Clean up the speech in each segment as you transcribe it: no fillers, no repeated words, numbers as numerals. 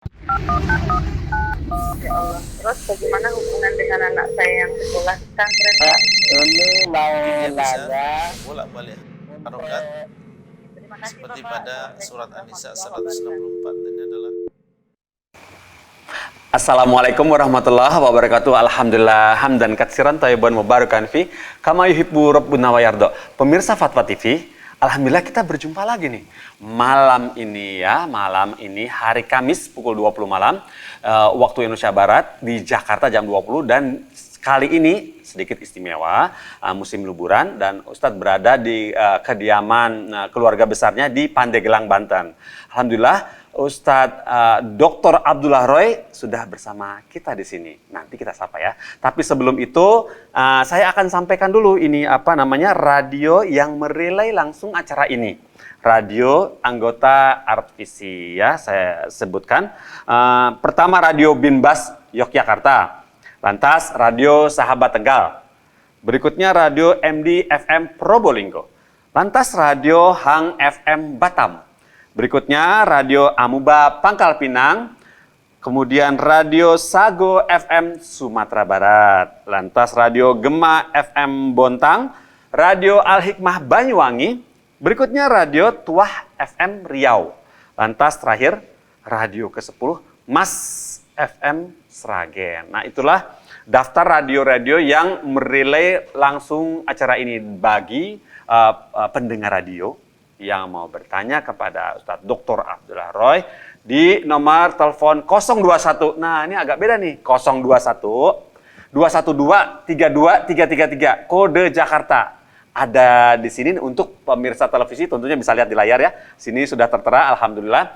Ya Allah. Terus bagaimana hubungan dengan anak saya yang sekolah di pesantren, Pak? Ini mau Mungkin dia bisa nanya bolak-balik untuk harokat Terima kasih, seperti Bapak. pada Assalamualaikum surat An-Nisa warahmatullahi wabarakatuh. 164. Dan ini adalah Assalamualaikum warahmatullahi wabarakatuh. Alhamdulillah hamdan katsiran thayyiban mubarakan fi kama yuhibbu rabbuna wa yarda. Pemirsa Fatwa TV, alhamdulillah kita berjumpa lagi nih. Malam ini hari Kamis pukul 20 malam waktu Indonesia Barat di Jakarta jam 20 dan kali ini sedikit istimewa musim liburan dan Ustadz berada di kediaman keluarga besarnya di Pandeglang, Banten. Alhamdulillah Ustadz Dr. Abdullah Roy sudah bersama kita di sini. Nanti kita sapa ya. Tapi sebelum itu saya akan sampaikan dulu ini radio yang merelay langsung acara ini. Radio anggota RTVC ya saya sebutkan. Pertama Radio Binbas Yogyakarta. Lantas Radio Sahabat Tegal. Berikutnya Radio MD FM Probolinggo. Lantas Radio Hang FM Batam. Berikutnya Radio Amuba Pangkal Pinang, kemudian Radio Sago FM Sumatera Barat, lantas Radio Gema FM Bontang, Radio Al-Hikmah Banyuwangi, berikutnya Radio Tuah FM Riau, lantas terakhir Radio ke-10 Mas FM Sragen. Nah itulah daftar radio-radio yang merelay langsung acara ini bagi pendengar radio yang mau bertanya kepada Ustadz Dr. Abdullah Roy di nomor telepon 021. Nah, ini agak beda nih. 021 212 32 333 kode Jakarta. Ada di sini untuk pemirsa televisi tentunya bisa lihat di layar ya. Sini sudah tertera alhamdulillah.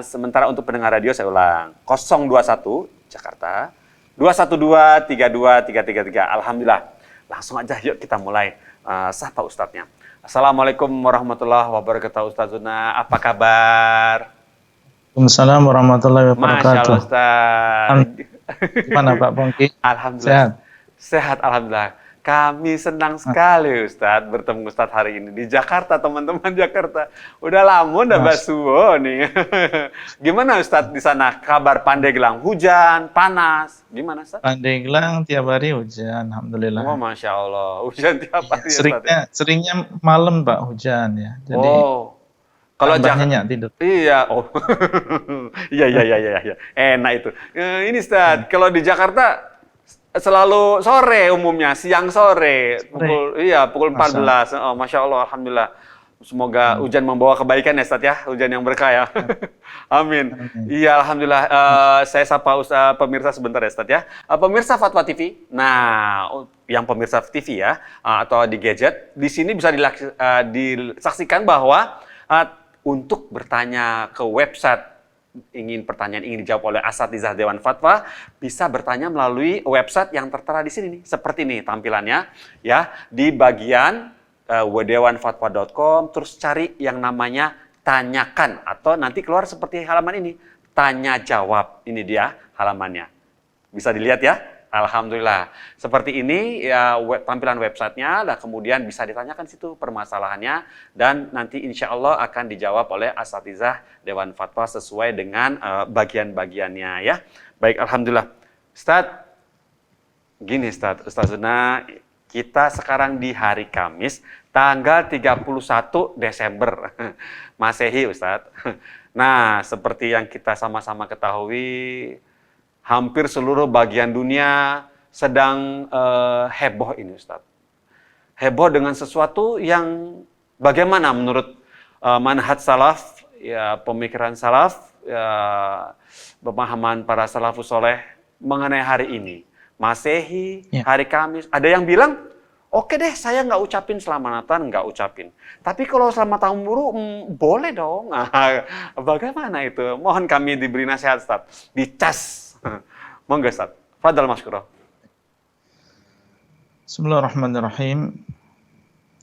Sementara untuk pendengar radio saya ulang. 021 Jakarta 212 32 333. Alhamdulillah. Langsung aja yuk kita mulai sapa ustadznya. Assalamualaikum warahmatullahi wabarakatuh Ustazuna, apa kabar? Waalaikumsalam warahmatullahi wabarakatuh. Masya Allah Ustaz. Gimana Pak Pongki? Alhamdulillah. Sehat Alhamdulillah. Kami senang sekali Ustaz bertemu Ustaz hari ini di Jakarta, teman-teman Jakarta. Udah lama udah basuh nih. Gimana Ustaz di sana? Kabar Pandeglang? Hujan, panas? Gimana Ustaz? Pandeglang tiap hari hujan, alhamdulillah. Oh Masya Allah, hujan tiap hari ya, seringnya malam Pak hujan ya. Jadi kalau Jakarta tidur. Iya, iya. Enak itu. Ini Ustaz, kalau di Jakarta selalu sore umumnya, siang sore. Pukul 14. Oh, Masya Allah, alhamdulillah. Semoga hujan membawa kebaikan ya Ustaz ya, hujan yang berkah ya. Amin. Iya, alhamdulillah. Saya sapa pemirsa sebentar ya Ustaz ya. Pemirsa Fatwa TV. Nah, yang pemirsa TV ya atau di gadget, di sini bisa disaksikan bahwa untuk bertanya ke website pertanyaan ingin dijawab oleh Asatizah Dewan Fatwa, bisa bertanya melalui website yang tertera di sini nih. Seperti ini tampilannya ya, di bagian wdewanfatwa.com, terus cari yang namanya tanyakan atau nanti keluar seperti halaman ini, tanya jawab. Ini dia halamannya. Bisa dilihat ya. Alhamdulillah. Seperti ini ya tampilan websitenya, dan kemudian bisa ditanyakan situ permasalahannya dan nanti insya Allah akan dijawab oleh Asatizah Dewan Fatwa sesuai dengan bagian-bagiannya ya. Baik, alhamdulillah. Gini Ustazuna, kita sekarang di hari Kamis tanggal 31 Desember Masehi Ustaz. Nah, seperti yang kita sama-sama ketahui, hampir seluruh bagian dunia sedang heboh ini Ustaz. Heboh dengan sesuatu yang bagaimana menurut manhaj salaf, ya pemikiran salaf, ya pemahaman para salafus soleh mengenai hari ini. Masehi, hari Kamis. Ada yang bilang, oke deh saya nggak ucapin selamat Natal, nggak ucapin. Tapi kalau selamat tahun baru, boleh dong. Bagaimana itu? Mohon kami diberi nasihat Ustaz. Dicas. Monggo Ustaz. Fadal masykurah. Bismillahirrahmanirrahim.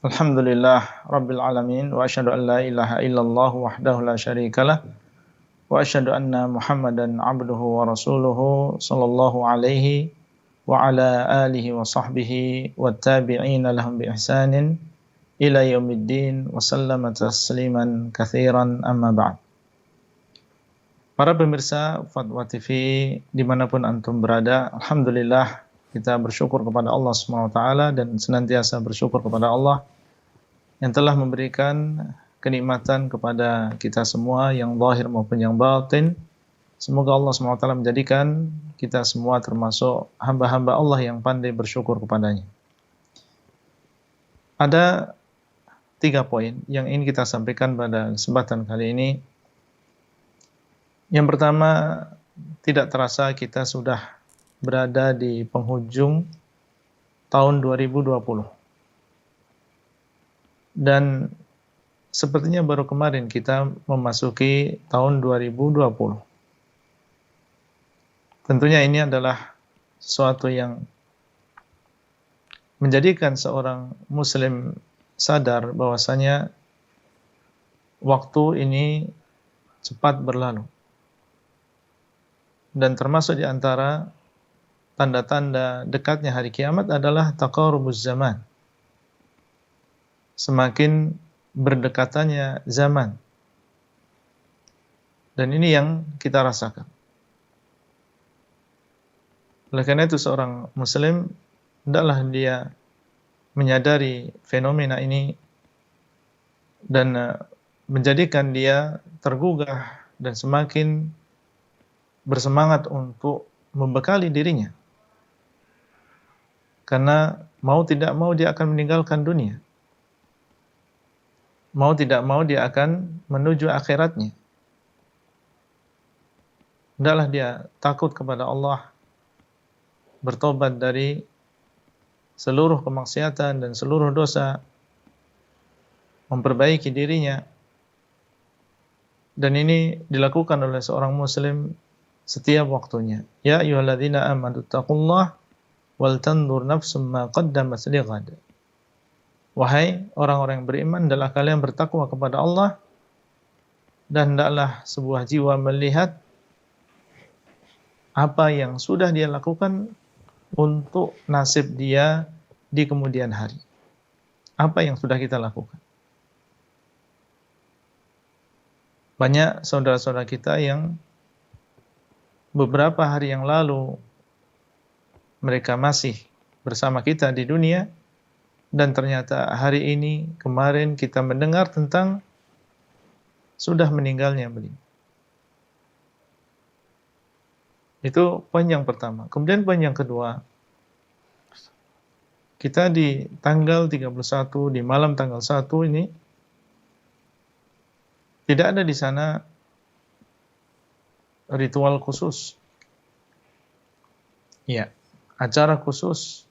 Alhamdulillah Rabbil Alamin. Wa asyhadu an la ilaha illallah wahdahu la syarikalah. Wa asyhadu anna Muhammadan abduhu wa rasuluhu sallallahu alaihi wa ala alihi wa sahbihi wa tabi'ina lahum bi ihsanin ila yaumiddin wa sallama tasliman katsiran amma ba'd. Para pemirsa Fatwa TV dimanapun antum berada, alhamdulillah kita bersyukur kepada Allah SWT dan senantiasa bersyukur kepada Allah yang telah memberikan kenikmatan kepada kita semua yang zahir maupun yang batin. Semoga Allah SWT menjadikan kita semua termasuk hamba-hamba Allah yang pandai bersyukur kepadanya. Ada 3 poin yang ingin kita sampaikan pada kesempatan kali ini. Yang pertama, tidak terasa kita sudah berada di penghujung tahun 2020. Dan sepertinya baru kemarin kita memasuki tahun 2020. Tentunya ini adalah sesuatu yang menjadikan seorang muslim sadar bahwasanya waktu ini cepat berlalu. Dan termasuk di antara tanda-tanda dekatnya hari kiamat adalah taqarubuz zaman. Semakin berdekatannya zaman. Dan ini yang kita rasakan. Oleh karena itu seorang muslim hendaklah dia menyadari fenomena ini dan menjadikan dia tergugah dan semakin bersemangat untuk membekali dirinya. Karena mau tidak mau dia akan meninggalkan dunia. Mau tidak mau dia akan menuju akhiratnya. Hendaklah dia takut kepada Allah, bertobat dari seluruh kemaksiatan dan seluruh dosa, memperbaiki dirinya. Dan ini dilakukan oleh seorang muslim setiap waktunya. Ya ayyuhalladzina amanu taqullaha wal tanzur nafsum ma qaddamat lighad. Wahai orang-orang yang beriman, hendaklah kalian bertakwa kepada Allah dan hendaklah sebuah jiwa melihat apa yang sudah dia lakukan untuk nasib dia di kemudian hari. Apa yang sudah kita lakukan. Banyak saudara-saudara kita yang beberapa hari yang lalu mereka masih bersama kita di dunia dan ternyata hari ini, kemarin kita mendengar tentang sudah meninggalnya beliau. Itu poin yang pertama. Kemudian poin yang kedua, kita di tanggal 31, di malam tanggal 1 ini, tidak ada di sana ritual khusus. Ya, acara khusus.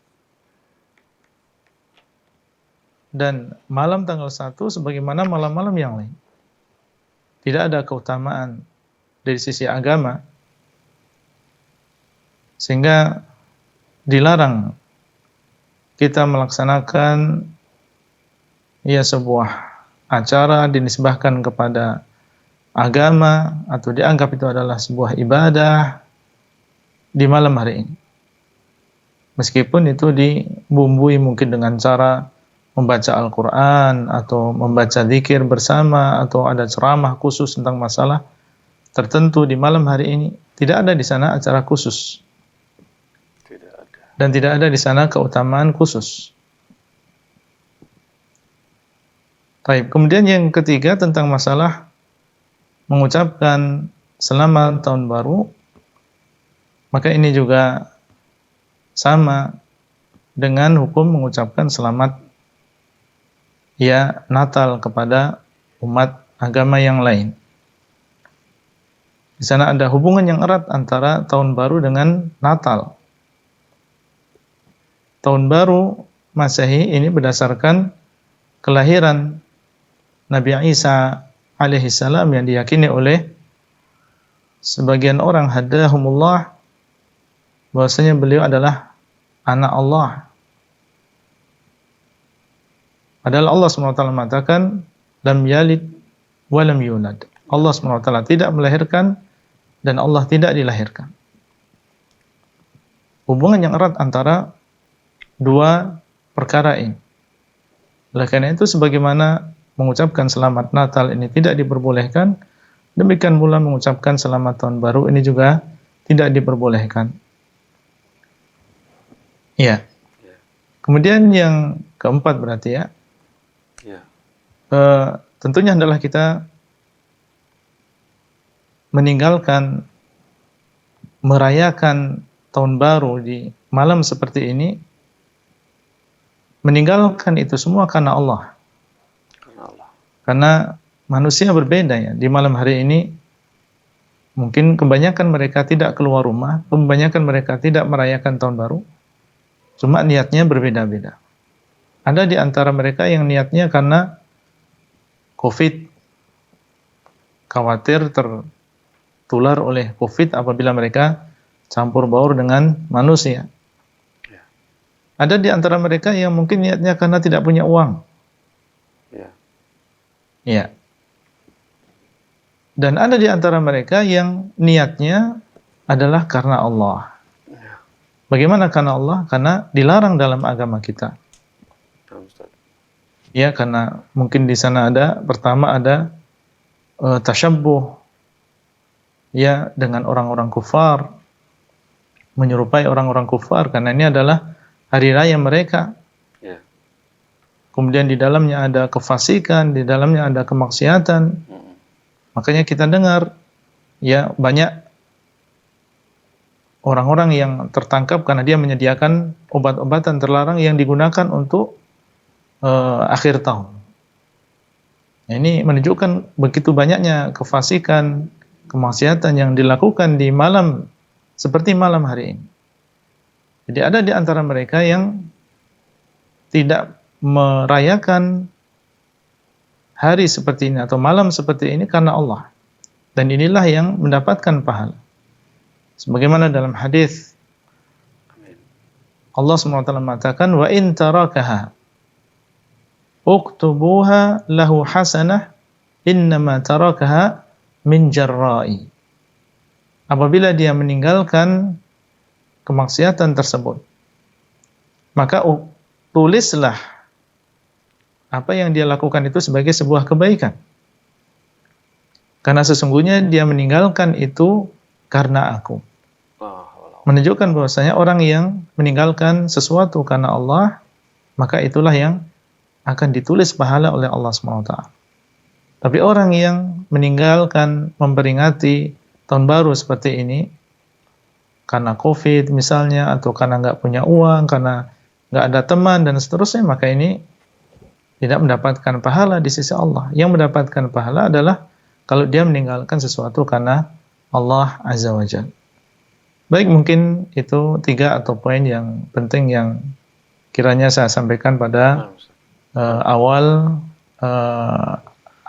Dan malam tanggal 1 sebagaimana malam-malam yang lain. Tidak ada keutamaan dari sisi agama. Sehingga dilarang kita melaksanakan sebuah acara dinisbahkan kepada agama atau dianggap itu adalah sebuah ibadah di malam hari ini. Meskipun itu dibumbui mungkin dengan cara membaca Al-Quran atau membaca zikir bersama atau ada ceramah khusus tentang masalah tertentu di malam hari ini, tidak ada di sana acara khusus. Tidak ada. Dan tidak ada di sana keutamaan khusus. Baik, kemudian yang ketiga tentang masalah mengucapkan selamat tahun baru, maka ini juga sama dengan hukum mengucapkan selamat Natal kepada umat agama yang lain. Di sana ada hubungan yang erat antara tahun baru dengan Natal. Tahun baru Masehi ini berdasarkan kelahiran Nabi Isa alaihissalam yang diyakini oleh sebagian orang hadahumullah bahwasanya beliau adalah anak Allah. Padahal Allah SWT mengatakan lam yalid wa lam yulad. Allah SWT tidak melahirkan dan Allah tidak dilahirkan. Hubungan yang erat antara dua perkara ini. Oleh karena itu sebagaimana mengucapkan selamat Natal ini tidak diperbolehkan, Demikian pula mengucapkan selamat tahun baru ini juga tidak diperbolehkan. Ya. Ya. Kemudian yang keempat berarti ya, Ya. tentunya adalah kita meninggalkan merayakan tahun baru di malam seperti ini, meninggalkan itu semua karena Allah. Karena Allah. Karena manusia berbeda ya. Di malam hari ini mungkin kebanyakan mereka tidak keluar rumah, kebanyakan mereka tidak merayakan tahun baru. Cuma niatnya berbeda-beda. Ada di antara mereka yang niatnya karena COVID, khawatir tertular oleh COVID apabila mereka campur baur dengan manusia. Ya. Ada di antara mereka yang mungkin niatnya karena tidak punya uang. Ya. Ya. Dan ada di antara mereka yang niatnya adalah karena Allah. Ya. Bagaimana karena Allah? Karena dilarang dalam agama kita. Ustaz. Ya, karena mungkin di sana pertama ada tasyabbuh ya dengan orang-orang kufar, menyerupai orang-orang kufar karena ini adalah hari raya mereka. Ya. Kemudian di dalamnya ada kefasikan, di dalamnya ada kemaksiatan. Makanya kita dengar ya banyak orang-orang yang tertangkap karena dia menyediakan obat-obatan terlarang yang digunakan untuk akhir tahun. Nah, ini menunjukkan begitu banyaknya kefasikan, kemaksiatan yang dilakukan di malam seperti malam hari ini. Jadi ada di antara mereka yang tidak merayakan hari seperti ini atau malam seperti ini karena Allah. Dan inilah yang mendapatkan pahala. Sebagaimana dalam hadis Allah SWT mengatakan wa in tarakaha uktubuha lahu hasanah innama tarakaha min jarra'i. Apabila dia meninggalkan kemaksiatan tersebut, maka tulislah apa yang dia lakukan itu sebagai sebuah kebaikan. Karena sesungguhnya dia meninggalkan itu karena aku. Menunjukkan bahwasanya orang yang meninggalkan sesuatu karena Allah, maka itulah yang akan ditulis pahala oleh Allah SWT. Tapi orang yang meninggalkan memperingati tahun baru seperti ini karena COVID misalnya, atau karena nggak punya uang, karena nggak ada teman dan seterusnya, maka ini tidak mendapatkan pahala di sisi Allah. Yang mendapatkan pahala adalah kalau dia meninggalkan sesuatu karena Allah Azza wa Jalla. Baik, mungkin itu 3 atau poin yang penting yang kiranya saya sampaikan pada awal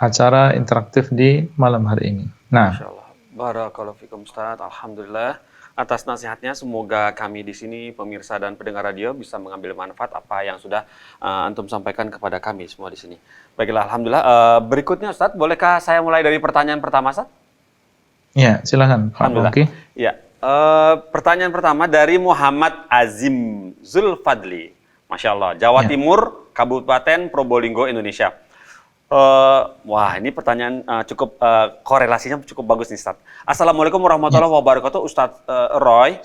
acara interaktif di malam hari ini. Nah, Masyaallah. Barakallahu fikum Ustaz. Alhamdulillah atas nasihatnya. Semoga kami di sini pemirsa dan pendengar radio bisa mengambil manfaat apa yang sudah antum sampaikan kepada kami semua di sini. Baiklah, alhamdulillah. Berikutnya Ustaz, bolehkah saya mulai dari pertanyaan pertama Ustaz? ya silakan Pak Bongki. Ya. Pertanyaan pertama dari Muhammad Azim Zulfadli. Masya Allah, Jawa Timur, Kabupaten Probolinggo, Indonesia. Wah, ini pertanyaan cukup korelasinya cukup bagus nih, Ustaz. Assalamualaikum warahmatullahi wabarakatuh, Ustaz Roy.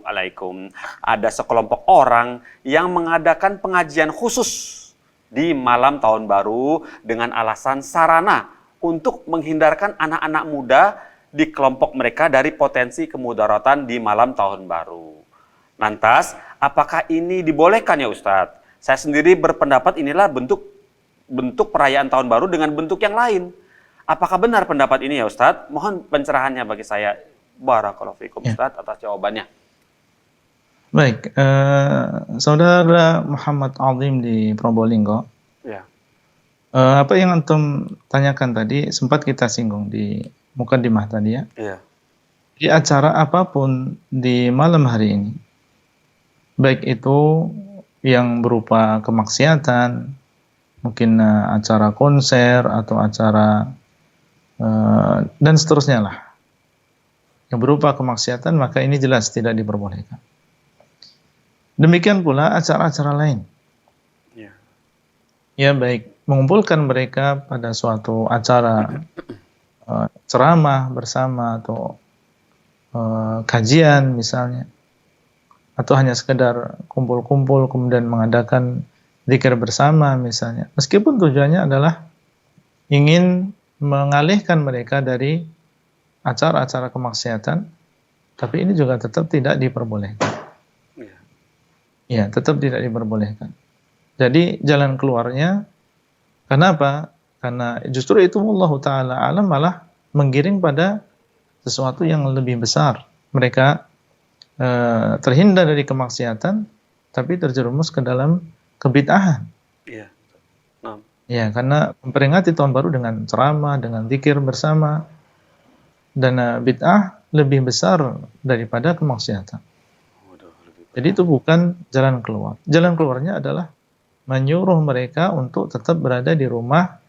Alaikum. Ada sekelompok orang yang mengadakan pengajian khusus di malam tahun baru dengan alasan sarana untuk menghindarkan anak-anak muda di kelompok mereka dari potensi kemudaratan di malam tahun baru. Lantas, apakah ini dibolehkan ya Ustadz? Saya sendiri berpendapat inilah bentuk perayaan tahun baru dengan bentuk yang lain. Apakah benar pendapat ini ya Ustadz? Mohon pencerahannya bagi saya. Barakallahu fikum Ustadz atas jawabannya. Baik, Saudara Muhammad Azim di Probolinggo. Ya. Apa yang antum tanyakan tadi sempat kita singgung di mukadimah tadi ya. Iya. Di acara apapun di malam hari ini, baik itu yang berupa kemaksiatan, mungkin acara konser atau acara dan seterusnya lah, yang berupa kemaksiatan, maka ini jelas tidak diperbolehkan. Demikian pula acara-acara lain. Ya. Ya baik mengumpulkan mereka pada suatu acara ceramah bersama atau kajian misalnya, atau hanya sekedar kumpul-kumpul kemudian mengadakan zikir bersama misalnya, meskipun tujuannya adalah ingin mengalihkan mereka dari acara-acara kemaksiatan, tapi ini juga tetap tidak diperbolehkan. Ya, tetap tidak diperbolehkan. Jadi jalan keluarnya, kenapa? Karena justru itu Allah Ta'ala alam malah menggiring pada sesuatu yang lebih besar. Mereka terhindar dari kemaksiatan, tapi terjerumus ke dalam kebid'ahan. Iya. Nah. Ya, karena memperingati tahun baru dengan ceramah, dengan zikir bersama, dan bid'ah lebih besar daripada kemaksiatan. Jadi itu bukan jalan keluar. Jalan keluarnya adalah menyuruh mereka untuk tetap berada di rumah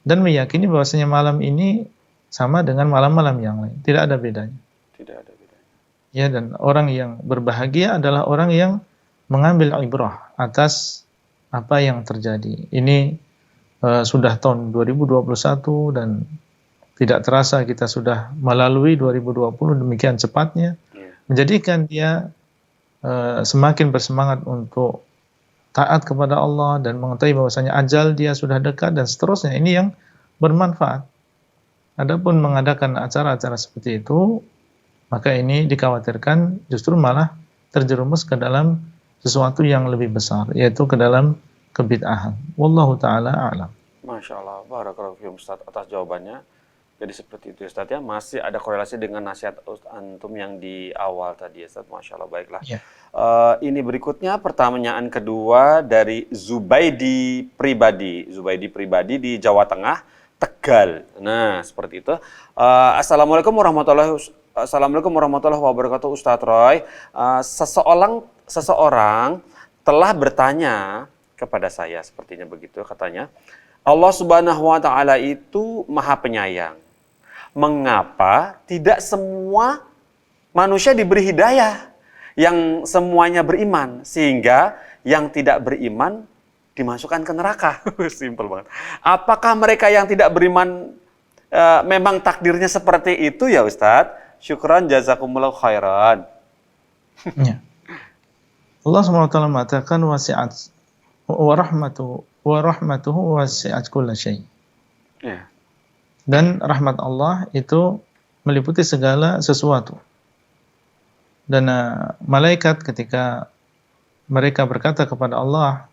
dan meyakini bahwasanya malam ini sama dengan malam-malam yang lain. Tidak ada bedanya. Tidak ada bedanya. Ya, dan orang yang berbahagia adalah orang yang mengambil ibrah atas apa yang terjadi. Ini sudah tahun 2021 dan tidak terasa kita sudah melalui 2020 demikian cepatnya. Menjadikan dia semakin bersemangat untuk taat kepada Allah dan mengetahui bahwasanya ajal dia sudah dekat dan seterusnya. Ini yang bermanfaat. Adapun mengadakan acara-acara seperti itu, maka ini dikhawatirkan justru malah terjerumus ke dalam sesuatu yang lebih besar, yaitu ke dalam kebid'ahan. Wallahu ta'ala a'lam. Masya Allah, barakallahu fiikum Ustaz atas jawabannya. Jadi seperti itu Ustaz ya, masih ada korelasi dengan nasihat antum yang di awal tadi Ustaz. Masya Allah, baiklah. Ya. Ini berikutnya pertanyaan kedua dari Zubaidi Pribadi di Jawa Tengah, Tegal. Nah, seperti itu. Assalamualaikum warahmatullahi wabarakatuh Ustaz Roy. Seseorang telah bertanya kepada saya, sepertinya begitu katanya. Allah Subhanahu wa Ta'ala itu Maha Penyayang. Mengapa tidak semua manusia diberi hidayah yang semuanya beriman, sehingga yang tidak beriman dimasukkan ke neraka? Simpel banget. Apakah mereka yang tidak beriman memang takdirnya seperti itu ya Ustadz? Syukran jazakumullah khairan. Ya. Allah SWT mengatakan wasi'at wa rahmatuhu wasi'at kulla syai'. Ya. Dan rahmat Allah itu meliputi segala sesuatu. Dan malaikat ketika mereka berkata kepada Allah,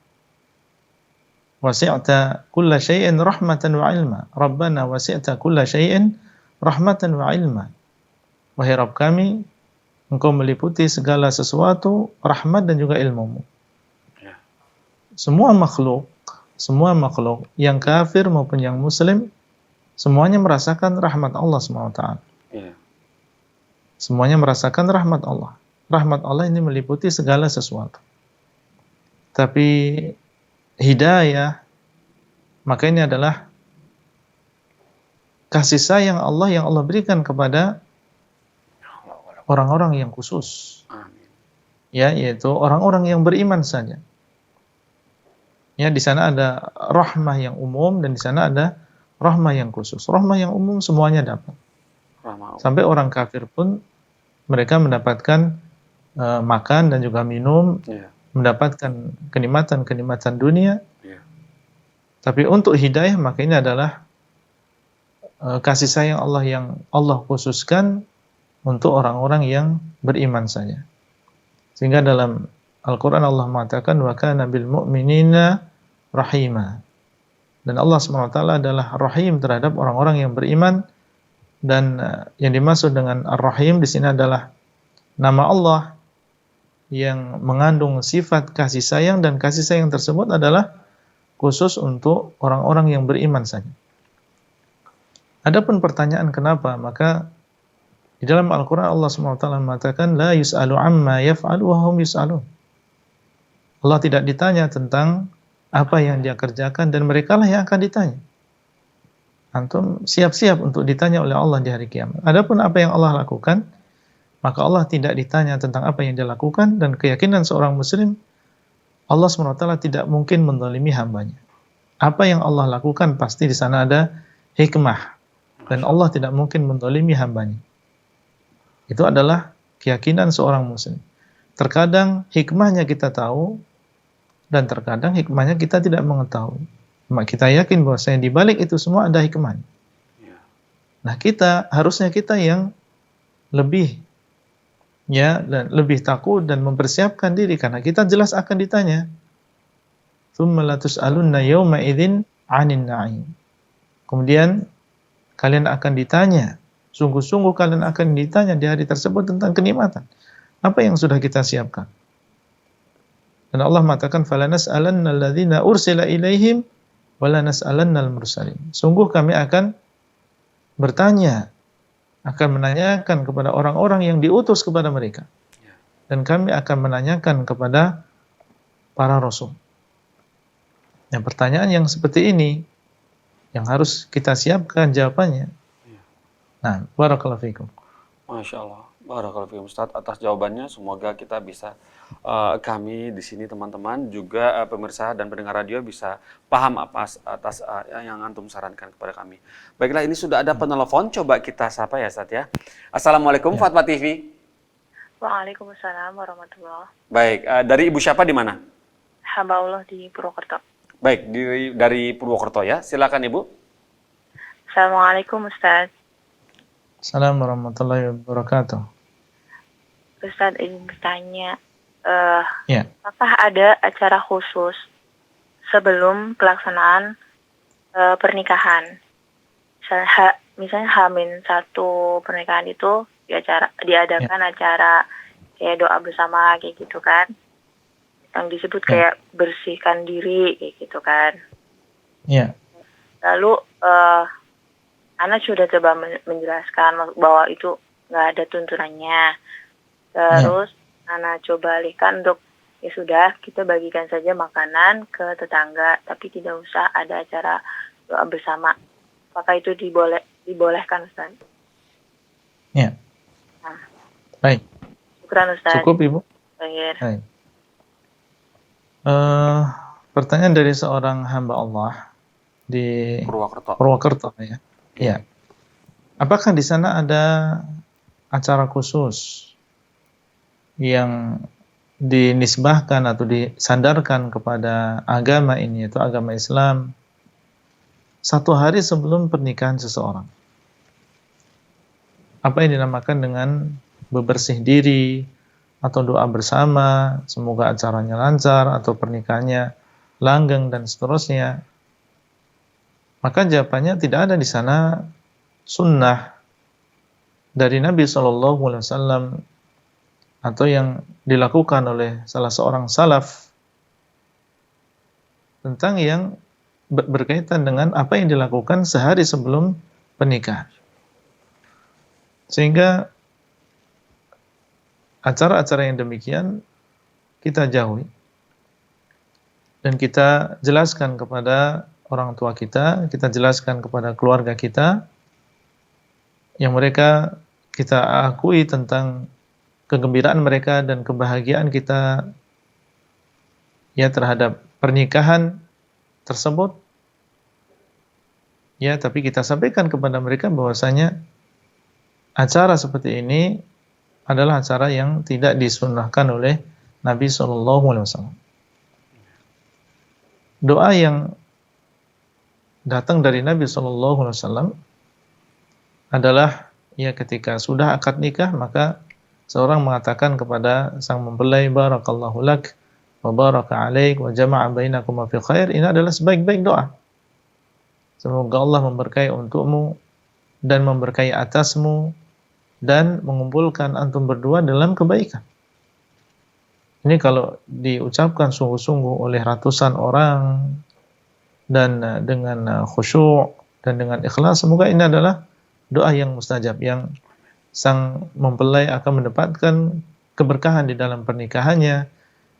wasi'ta kulla syai'in rahmatan wa ilma. Rabbana wasi'ta kulla syai'in rahmatan wa ilma. Wahai Rabb kami, Engkau meliputi segala sesuatu rahmat dan juga ilmumu. Ya. Semua makhluk yang kafir maupun yang muslim, semuanya merasakan rahmat Allah SWT. Ya. Semuanya merasakan rahmat Allah. Rahmat Allah ini meliputi segala sesuatu. Tapi hidayah, maka ini adalah kasih sayang Allah yang Allah berikan kepada orang-orang yang khusus. Amin. Ya, yaitu orang-orang yang beriman saja. Ya, di sana ada rahmah yang umum dan di sana ada rahmah yang khusus. Rahmah yang umum semuanya dapat. Sampai orang kafir pun mereka mendapatkan makan dan juga minum, mendapatkan kenikmatan-kenikmatan dunia. Tapi untuk hidayah, maka ini adalah kasih sayang Allah yang Allah khususkan untuk orang-orang yang beriman saja. Sehingga dalam Al-Quran Allah mengatakan wa kana bil mu'minina rahima. Dan Allah SWT adalah rahim terhadap orang-orang yang beriman. Dan yang dimaksud dengan ar-rahim di sini adalah nama Allah yang mengandung sifat kasih sayang, dan kasih sayang tersebut adalah khusus untuk orang-orang yang beriman saja. Adapun pertanyaan kenapa, maka di dalam Al-Quran Allah SWT mengatakan la yus'alu amma yaf'alu wa hum yus'alun. Allah tidak ditanya tentang apa yang dia kerjakan dan mereka lah yang akan ditanya. Antum siap-siap untuk ditanya oleh Allah di hari kiamat. Adapun apa yang Allah lakukan, maka Allah tidak ditanya tentang apa yang dia lakukan, dan keyakinan seorang muslim, Allah SWT tidak mungkin menzalimi hambanya. apa yang Allah lakukan pasti di sana ada hikmah. Dan Allah tidak mungkin menzalimi hambanya. Itu adalah keyakinan seorang muslim. Terkadang hikmahnya kita tahu, dan terkadang hikmahnya kita tidak mengetahui. Cuma kita yakin bahwasanya di balik itu semua ada hikmahnya. Nah, harusnya kita yang lebih dan lebih takut dan mempersiapkan diri, karena kita jelas akan ditanya. Tsumma latus'alunna yawma idzin 'anin na'im. Kemudian kalian akan ditanya, sungguh-sungguh kalian akan ditanya di hari tersebut tentang kenikmatan. Apa yang sudah kita siapkan? Dan Allah mengatakan, "Falanas'alanna alladzina ursila ilaihim walanas'alannal mursalin." Sungguh kami akan bertanya, akan menanyakan kepada orang-orang yang diutus kepada mereka. Dan kami akan menanyakan kepada para rasul. Nah, pertanyaan yang seperti ini yang harus kita siapkan jawabannya. Nah, barakallahu fikum. Masya Allah, barakallahu fikum Ustaz atas jawabannya. Semoga kita bisa, kami di sini teman-teman juga pemirsa dan pendengar radio bisa paham atas yang antum sarankan kepada kami. Baiklah, ini sudah ada penelpon, coba kita sapa ya Ustaz ya. Assalamualaikum Fatwa TV. Waalaikumsalam warahmatullahi. Baik, dari Ibu siapa di mana? Hamba Allah di Purwokerto. Baik, dari Purwokerto ya. Silakan Ibu. Assalamualaikum Ustaz. Assalamualaikum warahmatullahi wabarakatuh. Ustaz ingin bertanya, Ya. apakah ada acara khusus sebelum pelaksanaan pernikahan? Misalnya H-1 pernikahan itu diadakan acara kayak doa bersama kayak gitu kan? Yang disebut kayak bersihkan diri kayak gitu kan? Ya. Lalu Ana sudah coba menjelaskan bahwa itu nggak ada tuntunannya. Terus Ana coba alihkan untuk ya sudah kita bagikan saja makanan ke tetangga, tapi tidak usah ada acara doa bersama. Apakah itu dibolehkan Ustaz? Ya. Nah, Baik. syukran Ustaz. Cukup Ibu? Baik. Pertanyaan dari seorang hamba Allah di Purwokerto ya. Ya. Apakah di sana ada acara khusus yang dinisbahkan atau disandarkan kepada agama ini, yaitu agama Islam, 1 hari sebelum pernikahan seseorang? Apa yang dinamakan dengan bebersih diri atau doa bersama, semoga acaranya lancar atau pernikahannya langgeng dan seterusnya? Maka jawabannya tidak ada di sana sunnah dari Nabi SAW atau yang dilakukan oleh salah seorang salaf tentang yang berkaitan dengan apa yang dilakukan sehari sebelum pernikahan. Sehingga acara-acara yang demikian kita jauhi dan kita jelaskan kepada orang tua kita jelaskan kepada keluarga kita yang mereka kita akui tentang kegembiraan mereka dan kebahagiaan kita ya terhadap pernikahan tersebut. Ya, tapi kita sampaikan kepada mereka bahwasanya acara seperti ini adalah acara yang tidak disunnahkan oleh Nabi SAW. Doa yang datang dari Nabi SAW adalah ya ketika sudah akad nikah, maka seorang mengatakan kepada sang mempelai, barakallahu lak wa baraka alaik wa jama'a bainakum fi khair. Ini adalah sebaik-baik doa. Semoga Allah memberkahi untukmu dan memberkahi atasmu dan mengumpulkan antum berdua dalam kebaikan. Ini kalau diucapkan sungguh-sungguh oleh ratusan orang dan dengan khusyuk dan dengan ikhlas, semoga ini adalah doa yang mustajab, yang sang mempelai akan mendapatkan keberkahan di dalam pernikahannya,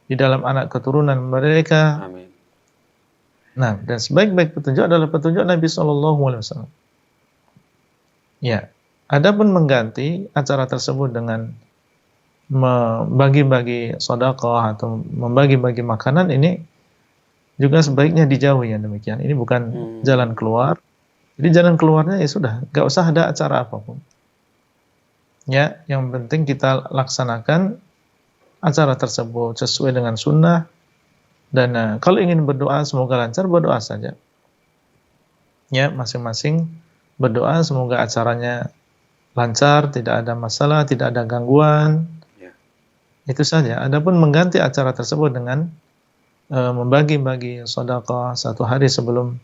di dalam anak keturunan mereka. Amin. Nah, dan sebaik-baik petunjuk adalah petunjuk Nabi SAW. Ya, adapun mengganti acara tersebut dengan membagi-bagi sedekah atau membagi-bagi makanan, ini juga sebaiknya dijauhi yang demikian. Ini bukan jalan keluar. Jadi jalan keluarnya ya sudah, nggak usah ada acara apapun. Ya, yang penting kita laksanakan acara tersebut sesuai dengan sunnah. Dan kalau ingin berdoa semoga lancar, berdoa saja. Ya, masing-masing berdoa semoga acaranya lancar, tidak ada masalah, tidak ada gangguan. Ya. Itu saja. Adapun mengganti acara tersebut dengan membagi-bagi sedekah satu hari sebelum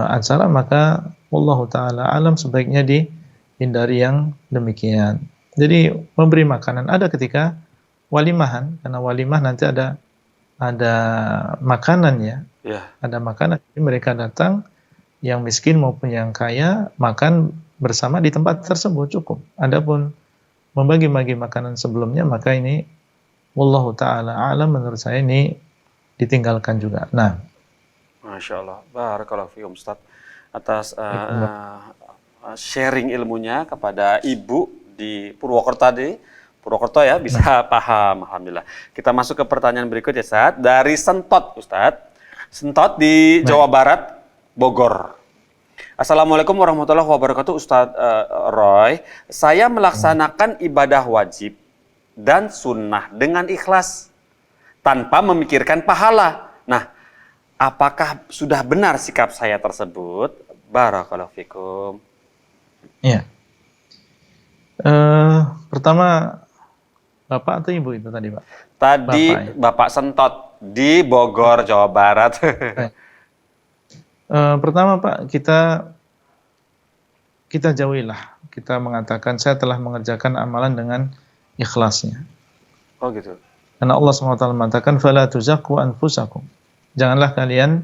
acara, maka wallahu taala alam sebaiknya dihindari yang demikian. Jadi memberi makanan ada ketika walimahan, karena walimah nanti ada makanan ya. Ya. Ada makanan. Jadi mereka datang yang miskin maupun yang kaya makan bersama di tempat tersebut cukup. Adapun membagi-bagi makanan sebelumnya maka ini wallahu taala alam menurut saya ini ditinggalkan juga. Nah, Masya Allah, barakallahu fiikum Ustaz atas sharing ilmunya kepada ibu di Purwokerto tadi. Purwokerto ya, bisa paham, alhamdulillah. Kita masuk ke pertanyaan berikutnya, Ustaz. Dari Sentot, Ustaz. Sentot di Jawa Barat, Bogor. Assalamualaikum warahmatullahi wabarakatuh, Ustaz Roy. Saya melaksanakan ibadah wajib dan sunnah dengan ikhlas, tanpa memikirkan pahala. Nah, apakah sudah benar sikap saya tersebut? Barakallahu fikum. Iya. Pertama, Bapak atau Ibu itu tadi, Pak? Tadi Bapak, ya? Bapak Sentot di Bogor, Jawa Barat. Pertama, Pak, kita jauhilah. Kita mengatakan saya telah mengerjakan amalan dengan ikhlasnya. Oh gitu. Karena Allah SWT mengatakan fala tuzakku anfusakum. Janganlah kalian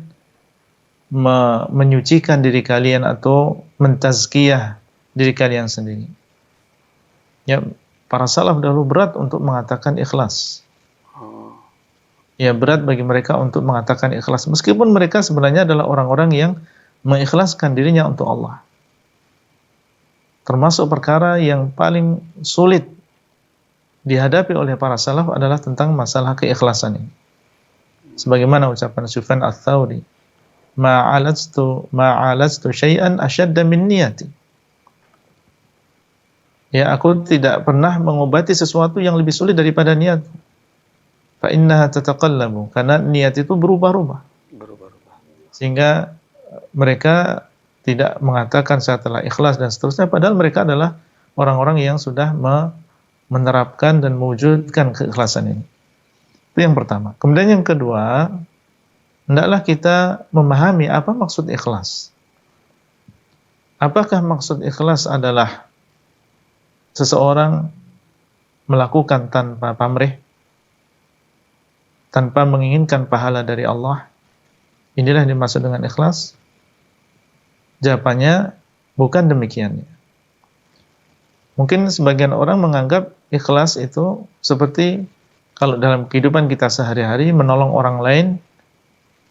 menyucikan diri kalian atau mentazkiyah diri kalian sendiri. Ya, para salaf dahulu berat untuk mengatakan ikhlas. Ya, berat bagi mereka untuk mengatakan ikhlas. Meskipun mereka sebenarnya adalah orang-orang yang mengikhlaskan dirinya untuk Allah. Termasuk perkara yang paling sulit dihadapi oleh para salaf adalah tentang masalah keikhlasan ini. Sebagaimana ucapan Sufyan Ats-Tsauri, ma'alaztu syai'an asyadda min niyati. Ya, aku tidak pernah mengobati sesuatu yang lebih sulit daripada niat. Fa innaha tataqallabu, karena niat itu berubah-ubah. Sehingga mereka tidak mengatakan saya telah ikhlas dan seterusnya, padahal mereka adalah orang-orang yang sudah menerapkan dan mewujudkan keikhlasan ini. Itu yang pertama. Kemudian yang kedua, hendaklah kita memahami apa maksud ikhlas. Apakah maksud ikhlas adalah seseorang melakukan tanpa pamrih, tanpa menginginkan pahala dari Allah? Inilah yang dimaksud dengan ikhlas? Jawabannya bukan demikian. Mungkin sebagian orang menganggap ikhlas itu seperti kalau dalam kehidupan kita sehari-hari menolong orang lain,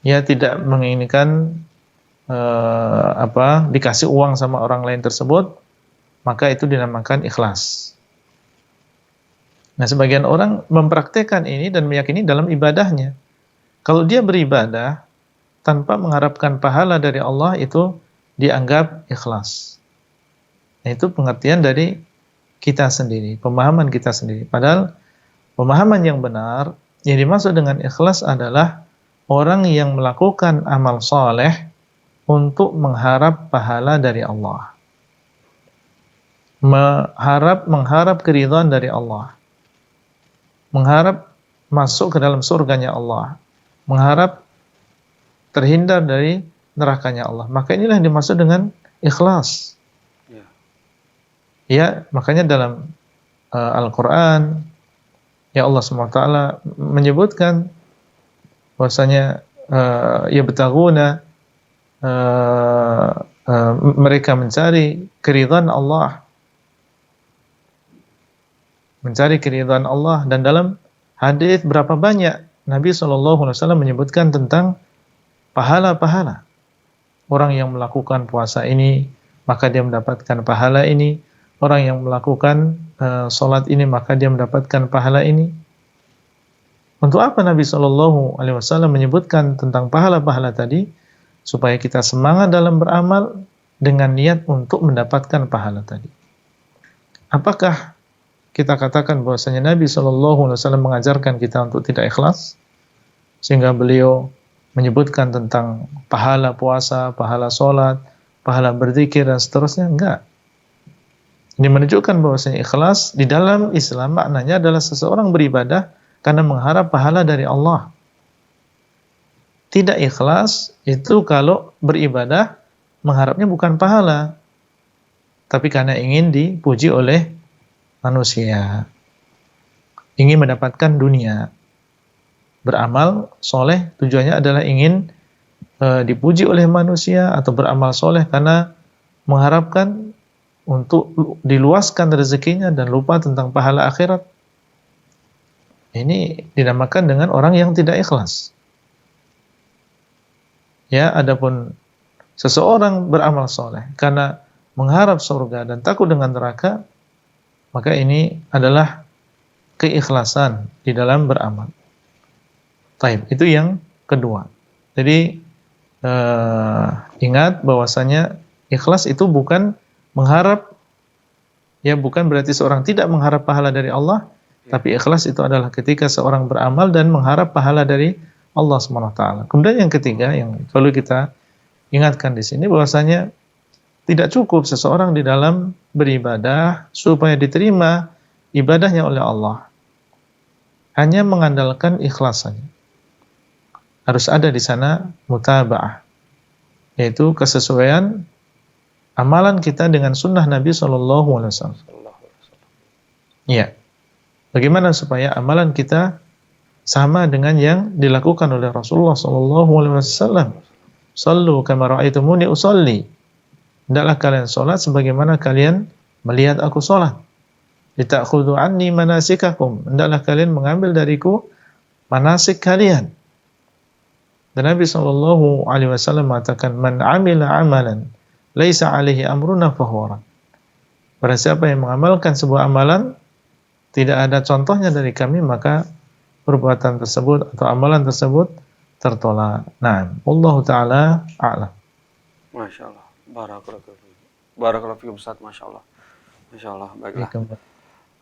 ya tidak menginginkan dikasih uang sama orang lain tersebut, maka itu dinamakan ikhlas. Nah, sebagian orang mempraktekkan ini dan meyakini dalam ibadahnya. Kalau dia beribadah tanpa mengharapkan pahala dari Allah, itu dianggap ikhlas. Nah, itu pengertian dari kita sendiri, pemahaman kita sendiri. Padahal pemahaman yang benar, yang dimaksud dengan ikhlas adalah orang yang melakukan amal soleh untuk mengharap pahala dari Allah. Mengharap keridhaan dari Allah. Mengharap masuk ke dalam surganya Allah. Mengharap terhindar dari nerakanya Allah. Maka inilah yang dimaksud dengan ikhlas. Ya, makanya dalam Al-Quran, ya Allah SWT menyebutkan bahwasanya yabtaguna, mereka mencari keridhaan Allah, dan dalam hadis berapa banyak Nabi SAW menyebutkan tentang pahala-pahala orang yang melakukan puasa ini maka dia mendapatkan pahala ini, orang yang melakukan sholat ini maka dia mendapatkan pahala ini. Untuk apa Nabi Shallallahu Alaihi Wasallam menyebutkan tentang pahala-pahala tadi? Supaya kita semangat dalam beramal dengan niat untuk mendapatkan pahala tadi. Apakah kita katakan bahwasanya Nabi Shallallahu Alaihi Wasallam mengajarkan kita untuk tidak ikhlas, sehingga beliau menyebutkan tentang pahala puasa, pahala sholat, pahala berzikir dan seterusnya? Enggak. Ini menunjukkan bahwasanya ikhlas di dalam Islam maknanya adalah seseorang beribadah karena mengharap pahala dari Allah. Tidak ikhlas itu kalau beribadah mengharapnya bukan pahala, tapi karena ingin dipuji oleh manusia, ingin mendapatkan dunia. Beramal soleh tujuannya adalah ingin dipuji oleh manusia, atau beramal soleh karena mengharapkan untuk diluaskan rezekinya dan lupa tentang pahala akhirat. Ini dinamakan dengan orang yang tidak ikhlas. Ya, adapun seseorang beramal soleh karena mengharap surga dan takut dengan neraka, maka ini adalah keikhlasan di dalam beramal. Taib, itu yang kedua. Jadi ingat bahwasanya ikhlas itu bukan mengharap, ya bukan berarti seorang tidak mengharap pahala dari Allah, tapi ikhlas itu adalah ketika seorang beramal dan mengharap pahala dari Allah SWT. Kemudian yang ketiga yang perlu kita ingatkan di sini bahwasanya tidak cukup seseorang di dalam beribadah supaya diterima ibadahnya oleh Allah hanya mengandalkan ikhlasannya. Harus ada di sana mutaba'ah, yaitu kesesuaian amalan kita dengan sunnah Nabi SAW. Ya, bagaimana supaya amalan kita sama dengan yang dilakukan oleh Rasulullah SAW? Sallu kama ra'aitumuni usalli. Hendaklah kalian sholat sebagaimana kalian melihat aku sholat. Litakhudhu anni manasikakum. Hendaklah kalian mengambil dariku manasik kalian. Dan Nabi SAW mengatakan, Man amila amalan laisa alaihi amruna fahuwa rad. Barang siapa yang mengamalkan sebuah amalan tidak ada contohnya dari kami, maka perbuatan tersebut atau amalan tersebut tertolak. Nah, Allah Ta'ala a'lam. Masya Allah. Barakallahu fiikum Ustaz. Masya Allah. Masya Allah. Baiklah.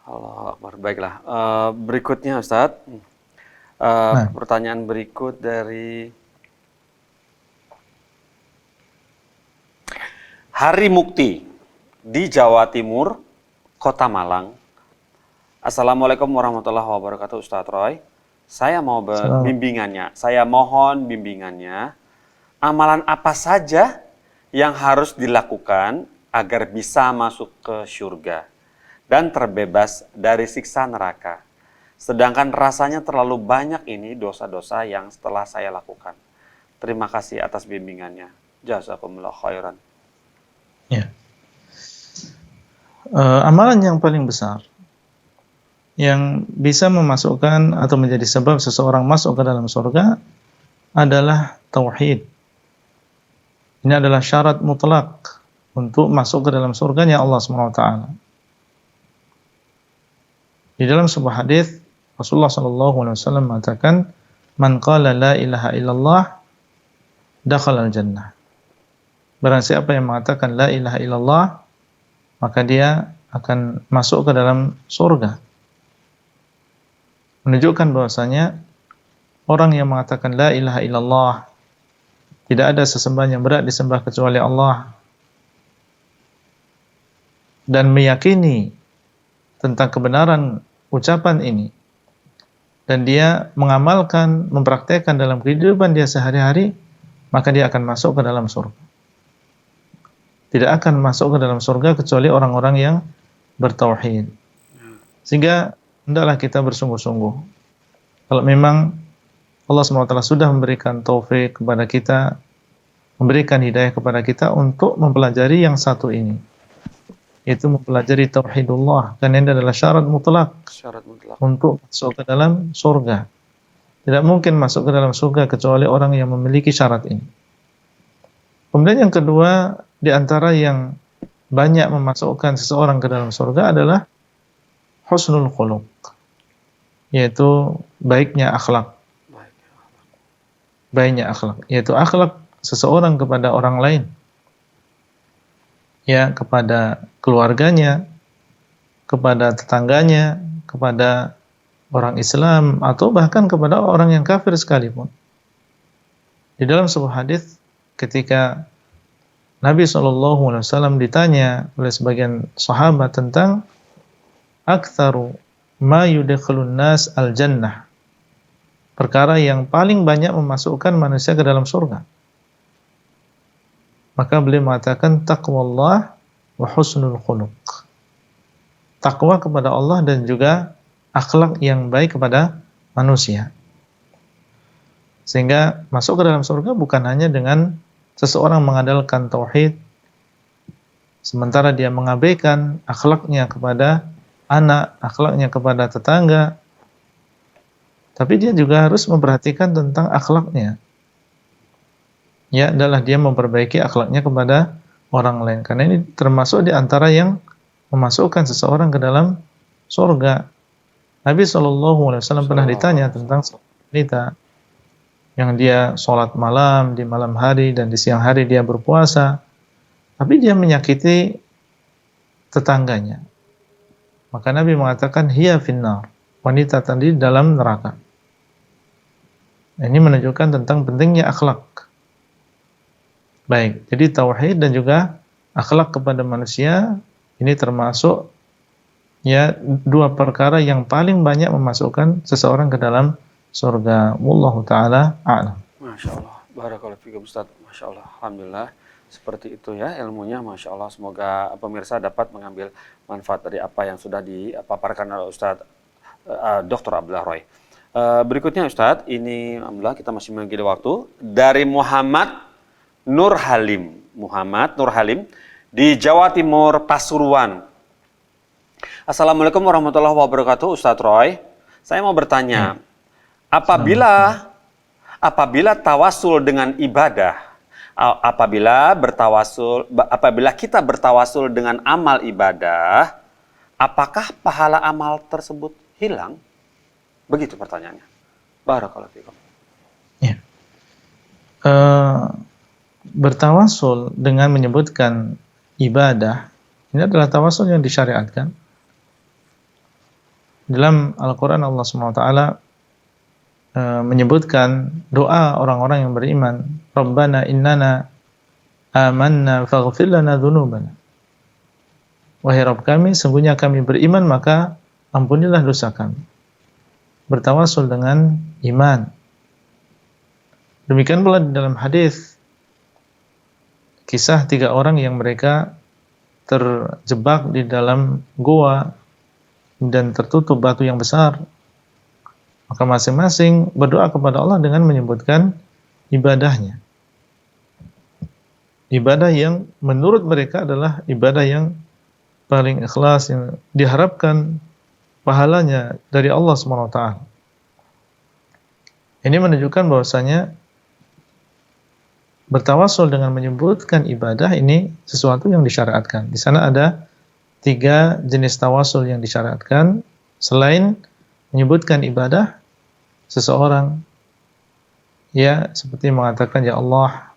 Allah Akbar. Baiklah. Berikutnya Ustaz. Pertanyaan berikut dari Hari Mukti di Jawa Timur, Kota Malang. Assalamualaikum warahmatullahi wabarakatuh Ustaz Roy. Saya mau bimbingannya. Saya mohon bimbingannya. Amalan apa saja yang harus dilakukan agar bisa masuk ke surga dan terbebas dari siksa neraka. Sedangkan rasanya terlalu banyak ini dosa-dosa yang setelah saya lakukan. Terima kasih atas bimbingannya. Jazakumullah khairan. Ya. Amalan yang paling besar yang bisa memasukkan atau menjadi sebab seseorang masuk ke dalam surga adalah tauhid. Ini adalah syarat mutlak untuk masuk ke dalam surganya Allah SWT. Di dalam sebuah hadis Rasulullah SAW mengatakan, Man qala la ilaha illallah dakhala al-jannah. Barang siapa yang mengatakan la ilaha illallah, maka dia akan masuk ke dalam surga. Menunjukkan bahwasanya orang yang mengatakan la ilaha illallah, tidak ada sesembahan yang berhak disembah kecuali Allah, dan meyakini tentang kebenaran ucapan ini, dan dia mengamalkan, mempraktekkan dalam kehidupan dia sehari-hari, maka dia akan masuk ke dalam surga. Tidak akan masuk ke dalam surga kecuali orang-orang yang bertauhid. Sehingga hendaklah kita bersungguh-sungguh. Kalau memang Allah SWT sudah memberikan taufik kepada kita, memberikan hidayah kepada kita untuk mempelajari yang satu ini, yaitu mempelajari tauhidullah, karena ini adalah syarat mutlak untuk masuk ke dalam surga. Tidak mungkin masuk ke dalam surga kecuali orang yang memiliki syarat ini. Kemudian yang kedua, di antara yang banyak memasukkan seseorang ke dalam surga adalah husnul khuluq. yaitu baiknya akhlak. Baiknya akhlak, yaitu akhlak seseorang kepada orang lain, ya, kepada keluarganya, kepada tetangganya, kepada orang Islam, atau bahkan kepada orang yang kafir sekalipun. Di dalam sebuah hadis, ketika Nabi SAW ditanya oleh sebagian sahabat tentang aktsaru ma yudkhilun nas al-jannah, perkara yang paling banyak memasukkan manusia ke dalam surga. Maka beliau mengatakan taqwallah wa husnul khuluq. Takwa kepada Allah dan juga akhlak yang baik kepada manusia. Sehingga masuk ke dalam surga bukan hanya dengan seseorang mengandalkan tauhid, sementara dia mengabaikan akhlaknya kepada anak, akhlaknya kepada tetangga, tapi dia juga harus memperhatikan tentang akhlaknya. Ya, adalah dia memperbaiki akhlaknya kepada orang lain. Karena ini termasuk di antara yang memasukkan seseorang ke dalam surga. Nabi SAW pernah ditanya tentang wanita yang dia sholat malam, di malam hari, dan di siang hari dia berpuasa, tapi dia menyakiti tetangganya. Maka Nabi mengatakan, hiya finnar, wanita tadi dalam neraka. Ini menunjukkan tentang pentingnya akhlak. Baik, jadi tauhid dan juga akhlak kepada manusia ini termasuk ya dua perkara yang paling banyak memasukkan seseorang ke dalam surga. Wallahu taala a'lam. Masya Allah, barakallahu fikum Ustaz. Masya Allah, alhamdulillah. Seperti itu ya ilmunya, Masya Allah. Semoga pemirsa dapat mengambil manfaat dari apa yang sudah dipaparkan oleh Ustaz Dr. Abdullah Roy. Berikutnya Ustaz, ini alhamdulillah kita masih memiliki waktu. Dari Muhammad Nur Halim. Muhammad Nur Halim di Jawa Timur, Pasuruan. Assalamualaikum warahmatullahi wabarakatuh, Ustaz Roy. Saya mau bertanya, apabila tawasul dengan ibadah, apabila kita bertawasul dengan amal ibadah, apakah pahala amal tersebut hilang? Begitu pertanyaannya. Barakallahu fikum. Ya. Bertawasul dengan menyebutkan ibadah, ini adalah tawasul yang disyariatkan. Dalam Al-Quran Allah SWT menyebutkan doa orang-orang yang beriman, Rabbana innana amanna faghfir lana dzunubana. Wahai Rabb kami, sungguhnya kami beriman, maka ampunilah dosa kami. Bertawasul dengan iman. Demikian pula di dalam hadis kisah 3 orang yang mereka terjebak di dalam goa dan tertutup batu yang besar. Maka masing-masing berdoa kepada Allah dengan menyebutkan ibadahnya. Ibadah yang menurut mereka adalah ibadah yang paling ikhlas, yang diharapkan pahalanya dari Allah SWT. Ini menunjukkan bahwasanya bertawasul dengan menyebutkan ibadah ini sesuatu yang disyariatkan. Di sana ada 3 jenis tawasul yang disyariatkan. Selain menyebutkan ibadah seseorang, ya seperti mengatakan, ya Allah,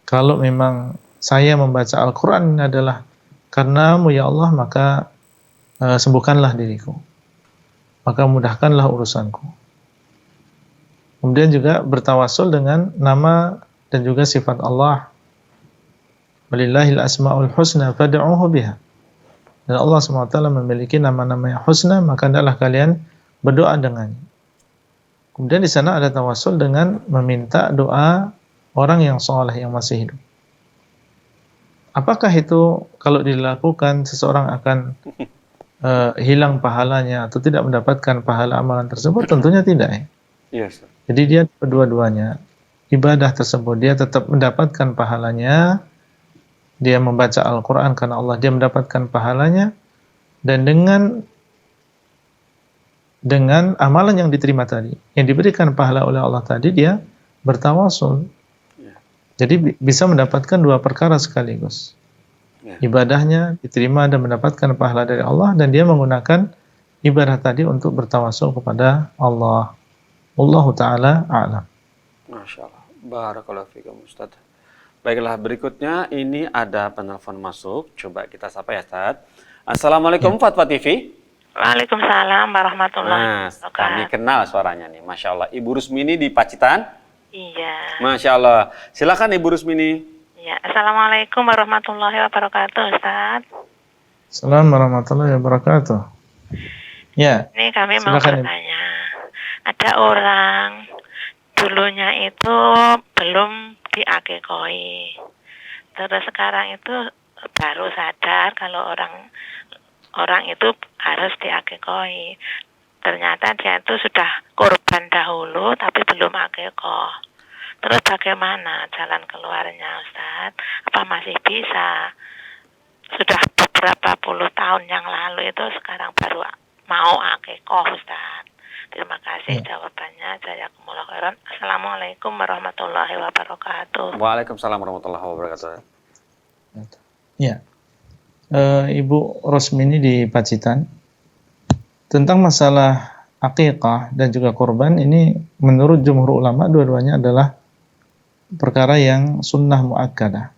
kalau memang saya membaca Al-Quran ini adalah karenamu ya Allah, maka sembuhkanlah diriku, maka mudahkanlah urusanku. Kemudian juga bertawasul dengan nama dan juga sifat Allah. Walillahil asma'ul husna fad'uhu biha. Dan Allah SWT memiliki nama-nama yang husna, maka hendaklah kalian berdoa dengannya. Kemudian di sana ada tawasul dengan meminta doa orang yang saleh yang masih hidup. Apakah itu kalau dilakukan seseorang akan hilang pahalanya atau tidak mendapatkan pahala amalan tersebut? Tentunya tidak ya. Yes. Jadi dia kedua-duanya ibadah tersebut dia tetap mendapatkan pahalanya. Dia membaca Al-Quran karena Allah, dia mendapatkan pahalanya, dan dengan amalan yang diterima tadi, yang diberikan pahala oleh Allah tadi, dia bertawasul. Jadi bisa mendapatkan 2 perkara sekaligus. Ibadahnya diterima dan mendapatkan pahala dari Allah, dan dia menggunakan ibadah tadi untuk bertawasul kepada Allah. Wallahu taala a'lam. Masya Allah. Barakallahu fikum Ustaz. Baiklah, berikutnya ini ada penelpon masuk. Coba kita sapa ya, Ustaz. Assalamualaikum Fatwa TV. Waalaikumsalam warahmatullahi Nah, kami kenal suaranya nih. Masya Allah. Ibu Rusmini di Pacitan. Iya. Masya Allah. Silakan Ibu Rusmini. Ya, Assalamualaikum warahmatullahi wabarakatuh, Ustaz. Assalamualaikum warahmatullahi wabarakatuh. Ya. Ini kami mau Silakan, Ibu. bertanya. Ada orang dulunya itu belum diakekoi. Terus sekarang itu baru sadar kalau orang itu harus diakekoi. Ternyata dia itu sudah korban dahulu tapi belum akikoh. Terus bagaimana jalan keluarnya, Ustaz? Apa masih bisa? Sudah beberapa puluh tahun yang lalu itu sekarang baru mau akikoh, Ustaz. Terima kasih jawabannya. Jazakumullah khairan. Assalamualaikum warahmatullahi wabarakatuh. Waalaikumsalam warahmatullahi wabarakatuh. Ya. Ibu Rosmini di Pacitan. Tentang masalah akikah dan juga korban ini menurut jumhur ulama dua-duanya adalah perkara yang sunnah muakkadah.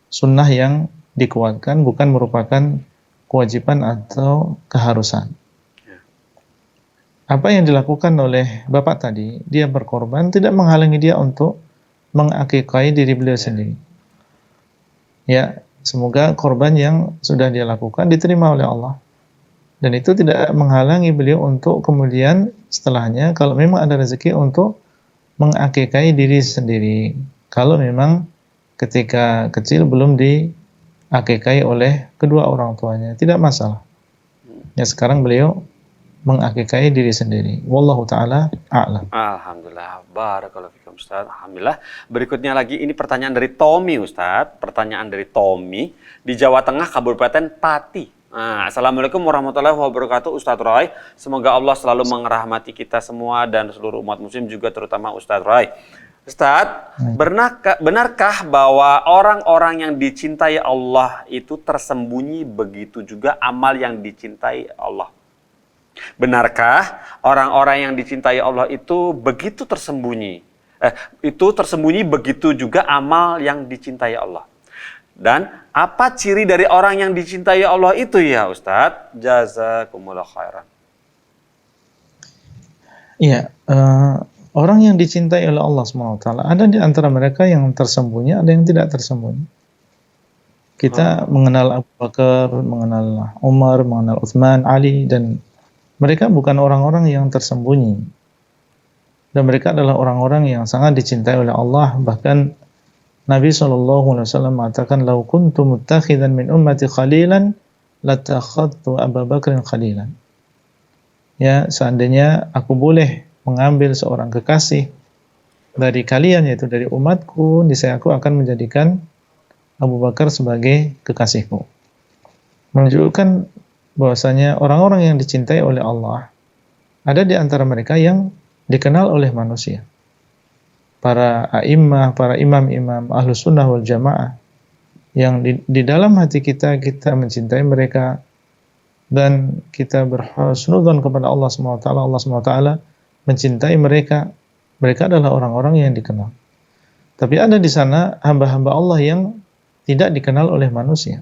Sunnah yang dikuatkan, bukan merupakan kewajiban atau keharusan. Apa yang dilakukan oleh bapak tadi, dia berkorban, tidak menghalangi dia untuk mengakikahi diri beliau sendiri. Ya, semoga korban yang sudah dia lakukan diterima oleh Allah. Dan itu tidak menghalangi beliau untuk kemudian setelahnya, kalau memang ada rezeki untuk mengakikahi diri sendiri. Kalau memang ketika kecil belum diakikahi oleh kedua orang tuanya, tidak masalah. Ya, sekarang beliau mengakikahi diri sendiri. Wallahu ta'ala a'lam. Alhamdulillah. Barakallahu fikum Ustaz. Alhamdulillah. Berikutnya lagi ini pertanyaan dari Tommy Ustaz. Pertanyaan dari Tommy di Jawa Tengah, Kabupaten Pati. Nah, Assalamualaikum warahmatullahi wabarakatuh Ustaz Roy. Semoga Allah selalu merahmati kita semua dan seluruh umat muslim juga terutama Ustaz Roy. Ustaz, benarkah bahwa orang-orang yang dicintai Allah itu tersembunyi, begitu juga amal yang dicintai Allah? Benarkah orang-orang yang dicintai Allah itu begitu tersembunyi? Itu tersembunyi, begitu juga amal yang dicintai Allah. Dan apa ciri dari orang yang dicintai Allah itu ya Ustadz? Jazakumullah khairan. Iya, orang yang dicintai oleh Allah SWT, ada di antara mereka yang tersembunyi, ada yang tidak tersembunyi. Kita mengenal Abu Bakar, mengenal Umar, mengenal Utsman, Ali, dan mereka bukan orang-orang yang tersembunyi. Dan mereka adalah orang-orang yang sangat dicintai oleh Allah. Bahkan Nabi SAW mengatakan, "Lau kuntu muttakhidan min ummati khalilan, latakhadtu Abu Bakrin khalilan." Ya, seandainya aku boleh mengambil seorang kekasih dari kalian, yaitu dari umatku, niscaya aku akan menjadikan Abu Bakar sebagai kekasihku. Menunjukkan bahwasanya orang-orang yang dicintai oleh Allah ada di antara mereka yang dikenal oleh manusia. Para a'immah, para imam-imam Ahlus Sunnah wal Jamaah yang di dalam hati kita mencintai mereka dan kita berhusnudzon kepada Allah SWT. Allah SWT mencintai mereka. Mereka adalah orang-orang yang dikenal. Tapi ada di sana hamba-hamba Allah yang tidak dikenal oleh manusia.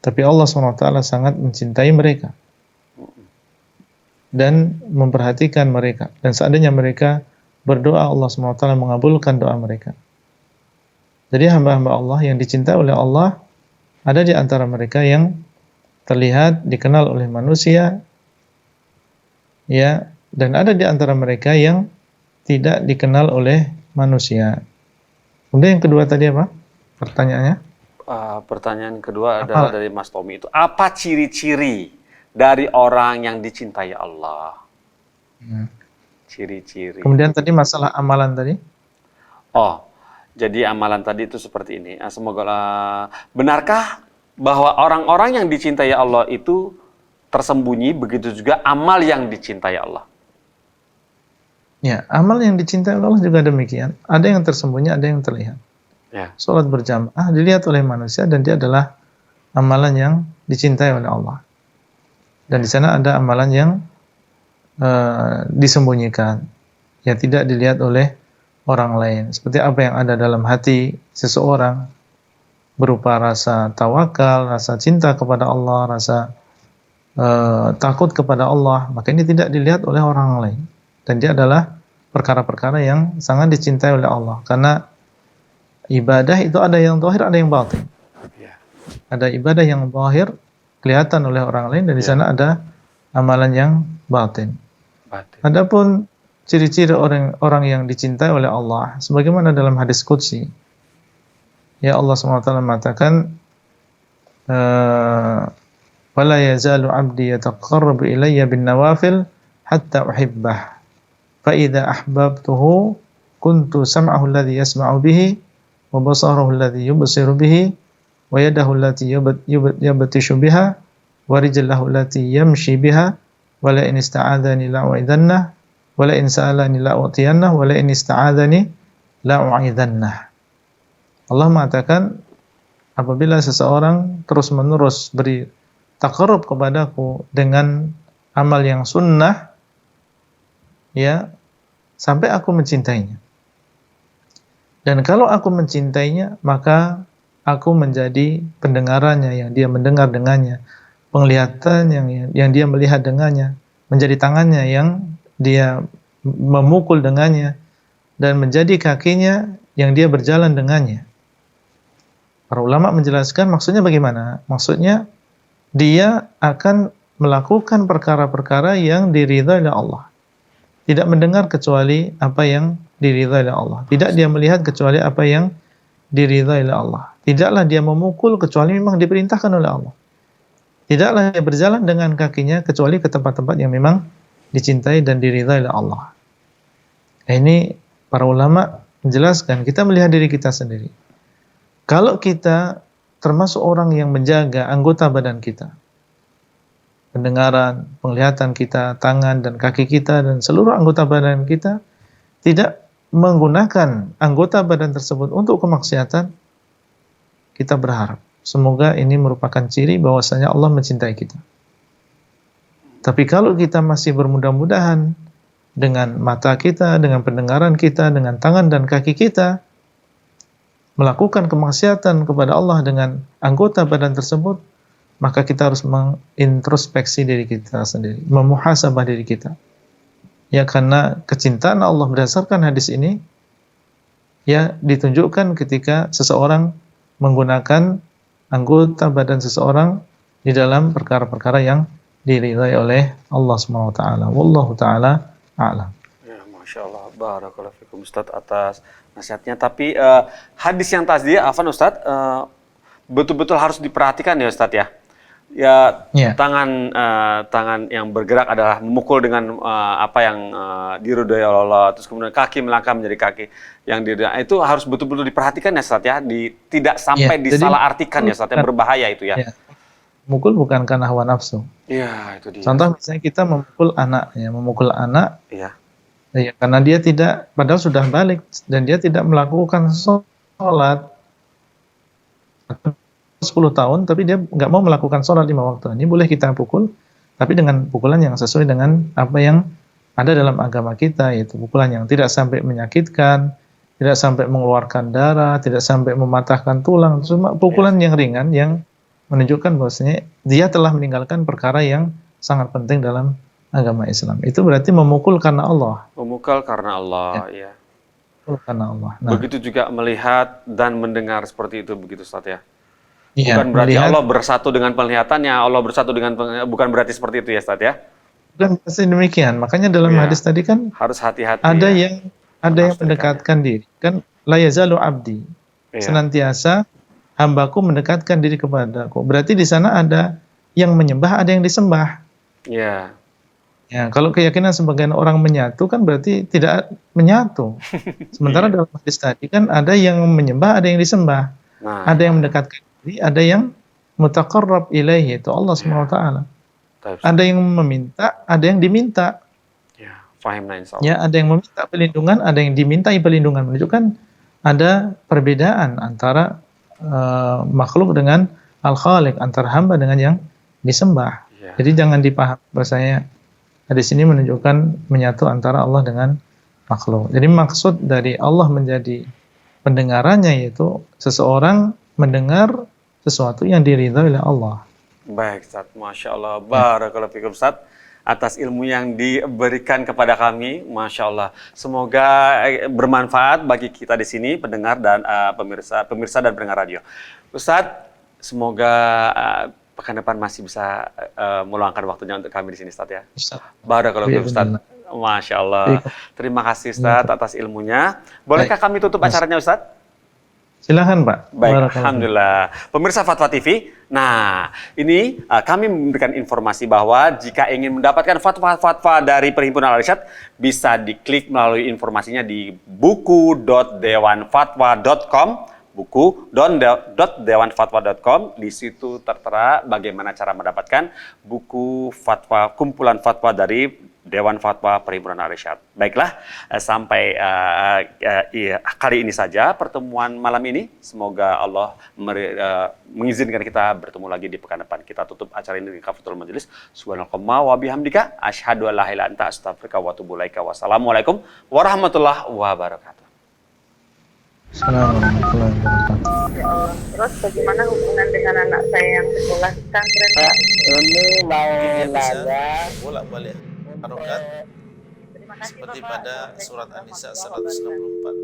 Tapi Allah SWT sangat mencintai mereka dan memperhatikan mereka. Dan seandainya mereka berdoa, Allah SWT mengabulkan doa mereka. Jadi hamba-hamba Allah yang dicintai oleh Allah ada di antara mereka yang terlihat dikenal oleh manusia, ya, dan ada di antara mereka yang tidak dikenal oleh manusia. Kemudian yang kedua tadi apa? Pertanyaannya? Pertanyaan kedua adalah dari Mas Tommy itu, apa ciri-ciri dari orang yang dicintai Allah? Ciri-ciri. Kemudian tadi masalah amalan tadi? Oh, jadi amalan tadi itu seperti ini. Semoga benarkah bahwa orang-orang yang dicintai Allah itu tersembunyi, begitu juga amal yang dicintai Allah? Ya, amal yang dicintai Allah juga demikian. Ada yang tersembunyi, ada yang terlihat. Ya. Salat berjamaah dilihat oleh manusia dan dia adalah amalan yang dicintai oleh Allah. dan di sana ada amalan yang disembunyikan, yang tidak dilihat oleh orang lain. Seperti apa yang ada dalam hati seseorang, berupa rasa tawakal, rasa cinta kepada Allah, rasa takut kepada Allah, maka ini tidak dilihat oleh orang lain. Dan dia adalah perkara-perkara yang sangat dicintai oleh Allah. Karena ibadah itu ada yang zahir, ada yang batin. Ada ibadah yang zahir, kelihatan oleh orang lain, dan di sana ada amalan yang batin. Adapun ciri-ciri orang yang dicintai oleh Allah, sebagaimana dalam hadis qudsi, ya Allah SWT mengatakan, wala yazalu 'abdi yataqarrabu ilayya bin nawafil hatta uhibbah. Fa idza ahbabtuhu kuntu sam'ahu alladhi yasma'u bihi wa basarahu alladhi yubsiru bihi wa yadahu allati yabtishu biha wa rijluhu allati yamshi biha wa la in ista'adzani la'u'idzannah wa la in sa'alani la'utiyannah wa la in ista'adzani la'u'idzannah. Allah mengatakan, apabila seseorang terus-menerus beri taqarrub kepadaku dengan amal yang sunnah, ya, sampai aku mencintainya. Dan kalau aku mencintainya, maka aku menjadi pendengarannya yang dia mendengar dengannya, penglihatan yang dia melihat dengannya, menjadi tangannya yang dia memukul dengannya, dan menjadi kakinya yang dia berjalan dengannya. Para ulama menjelaskan maksudnya bagaimana? Maksudnya dia akan melakukan perkara-perkara yang diridhai oleh Allah. Tidak mendengar kecuali apa yang diridhai oleh Allah. Tidak dia melihat kecuali apa yang diridhai oleh Allah. Tidaklah dia memukul kecuali memang diperintahkan oleh Allah. Tidaklah dia berjalan dengan kakinya kecuali ke tempat-tempat yang memang dicintai dan diridhai oleh Allah. Ini para ulama menjelaskan, kita melihat diri kita sendiri. Kalau kita termasuk orang yang menjaga anggota badan kita, pendengaran, penglihatan kita, tangan dan kaki kita, dan seluruh anggota badan kita, tidak menggunakan anggota badan tersebut untuk kemaksiatan, kita berharap semoga ini merupakan ciri bahwasanya Allah mencintai kita. Tapi kalau kita masih bermudah-mudahan dengan mata kita, dengan pendengaran kita, dengan tangan dan kaki kita, melakukan kemaksiatan kepada Allah dengan anggota badan tersebut, maka kita harus mengintrospeksi diri kita sendiri, memuhasabah diri kita. Ya, karena kecintaan Allah berdasarkan hadis ini ya ditunjukkan ketika seseorang menggunakan anggota badan seseorang di dalam perkara-perkara yang diridhai oleh Allah Subhanahu wa taala. Wallahu taala a'lam. Ya, Masya Allah, barakallahu fikum Ustaz atas nasihatnya. Tapi hadis yang tadi, Afan Ustaz, betul-betul harus diperhatikan ya Ustaz ya. Ya, tangan yang bergerak adalah memukul dengan apa yang diridhai oleh Allah. Terus kemudian kaki melangkah menjadi kaki yang diridhai. Itu harus betul-betul diperhatikan ya Ustaz ya. Tidak sampai disalahartikan ya Ustaz ya, berbahaya itu ya. Mukul bukan karena hawa nafsu. Iya, itu dia. Contoh misalnya kita memukul anak. Iya. Ya, karena dia tidak, padahal sudah balik dan dia tidak melakukan sholat 10 tahun, tapi dia nggak mau melakukan sholat 5 waktu. Ini boleh kita pukul, tapi dengan pukulan yang sesuai dengan apa yang ada dalam agama kita, yaitu pukulan yang tidak sampai menyakitkan, tidak sampai mengeluarkan darah, tidak sampai mematahkan tulang, cuma pukulan yang ringan yang menunjukkan bahwasanya dia telah meninggalkan perkara yang sangat penting dalam agama Islam. Itu berarti memukul karena Allah. Memukul karena Allah, ya. Memukul karena Allah. Nah, begitu juga melihat dan mendengar seperti itu, begitu Ustaz ya. Iya, Bukan berarti melihat, Allah bersatu dengan penglihatannya, Allah bersatu dengan bukan berarti seperti itu ya Ustaz ya. bukan pasti demikian. Makanya dalam hadis tadi kan harus hati-hati. Ada yang mendekatkan diri. Kan la yazalu abdi. Senantiasa hambaku mendekatkan diri kepadaku. Berarti di sana ada yang menyembah, ada yang disembah. Iya. Ya, kalau keyakinan sebagian orang menyatu kan berarti tidak menyatu. Sementara dalam hadis tadi kan ada yang menyembah, ada yang disembah. Nah, ada yang mendekatkan diri, ada yang mutaqarrab ilaihi, itu Allah Subhanahu wa taala. Ada yang meminta, ada yang diminta. Ya, fahimna insyaallah. Ya, ada yang meminta perlindungan, ada yang dimintai perlindungan. Menunjukkan ada perbedaan antara makhluk dengan al-khaliq, antara hamba dengan yang disembah. Ya. Jadi jangan dipaham bahasanya hadis ini menunjukkan menyatu antara Allah dengan makhluk. Jadi maksud dari Allah menjadi pendengarannya yaitu seseorang mendengar sesuatu yang diridhai oleh Allah. Baik, Ustaz. Masya Allah. Ya. Barakallahu fikum, Ustaz. Atas ilmu yang diberikan kepada kami. Masya Allah. Semoga bermanfaat bagi kita di sini, pendengar dan pemirsa dan pendengar radio. Ustaz, semoga pekan depan masih bisa meluangkan waktunya untuk kami di sini, Ustaz ya. Ustaz. Barakallahu fikum, Ustaz. Masya Allah. Terima kasih, Ustaz, atas ilmunya. Bolehkah kami tutup acaranya, Ustaz? Silahkan, Pak. Baik, alhamdulillah. Pemirsa Fatwa TV, nah ini kami memberikan informasi bahwa jika ingin mendapatkan fatwa-fatwa dari Perhimpunan Al-Irsyad, bisa diklik melalui informasinya di buku.dewanfatwa.com, buku.dewanfatwa.com. Di situ tertera bagaimana cara mendapatkan buku fatwa, kumpulan fatwa dari Dewan Fatwa Perhimpunan Al-Irsyad. Baiklah, sampai kali ini saja pertemuan malam ini. Semoga Allah mengizinkan kita bertemu lagi di pekan depan. Kita tutup acara ini dengan kafaratul majelis. Subhanakallahumma wa bihamdika asyhadu an la ilaha illa anta astaghfiruka wa atubu ilaika. Wassalamualaikum warahmatullahi wabarakatuh. Assalamualaikum warahmatullahi wabarakatuh. Ya Allah. Terus bagaimana hubungan dengan anak saya yang sekolah pesantren? Ini mau Dia bisa nanya bolak-balik harokat Terima kasih seperti Bapak. pada surat An-Nisa 164.